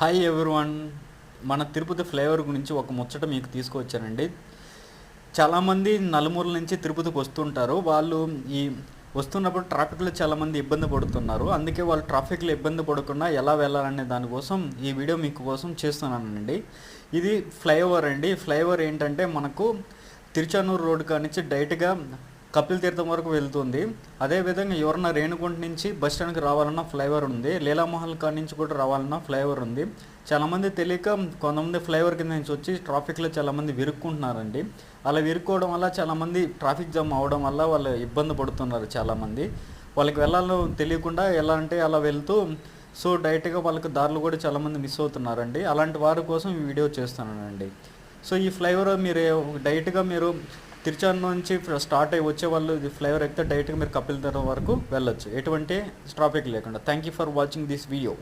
Hi everyone. మన Tirupati flyover గురించి ఒక ముచ్చట మీకు తీసుకొచ్చానండి. చాలామంది నలుమూలల నుంచి తిరుపతికి వస్తుంటారు. వాళ్ళు ఈ వస్తున్నప్పుడు ట్రాఫిక్లో చాలామంది ఇబ్బంది పడుతున్నారు. అందుకే వాళ్ళు ట్రాఫిక్లో ఇబ్బంది పడకుండా ఎలా వెళ్ళాలనే దానికోసం ఈ వీడియో మీకు కోసం చేస్తున్నానండి. ఇది ఫ్లైఓవర్ అండి. ఫ్లైఓవర్ ఏంటంటే మనకు తిరుచానూరు రోడ్డు కానించి డైరెక్ట్గా కపిల్ తీర్థం వరకు వెళ్తుంది. అదేవిధంగా ఎవరన్నా రేణుగుంట నుంచి బస్ స్టాండ్కి రావాలన్నా ఫ్లైఓవర్ ఉంది. లీలామహల్ కాడ నుంచి కూడా రావాలన్నా ఫ్లైఓవర్ ఉంది. చాలామంది తెలియక కొంతమంది ఫ్లైఓవర్ కింద నుంచి వచ్చి ట్రాఫిక్లో చాలామంది విరుక్కుంటున్నారండి. అలా విరుక్కోవడం వల్ల చాలామంది ట్రాఫిక్ జామ్ అవడం వల్ల వాళ్ళు ఇబ్బంది పడుతున్నారు. చాలామంది వాళ్ళకి వెళ్ళాలో తెలియకుండా ఎలా అంటే అలా వెళ్తూ డైరెక్ట్గా వాళ్ళకి దారులు కూడా చాలామంది మిస్ అవుతున్నారండి. అలాంటి వారి కోసం ఈ వీడియో చేస్తున్నానండి. ఈ ఫ్లైఓవర్ మీరు డైరెక్ట్గా మీరు తిరుచానూరు నుంచి స్టార్ట్ అయ్యి వచ్చే వాళ్ళు ఇది ఫ్లైఓవర్ ఎక్కితే డైరెక్ట్గా మీరు కపిల్ తీర్థం వరకు వెళ్ళొచ్చు, ఎటువంటి ట్రాఫిక్ లేకుండా. Thank you for watching this video.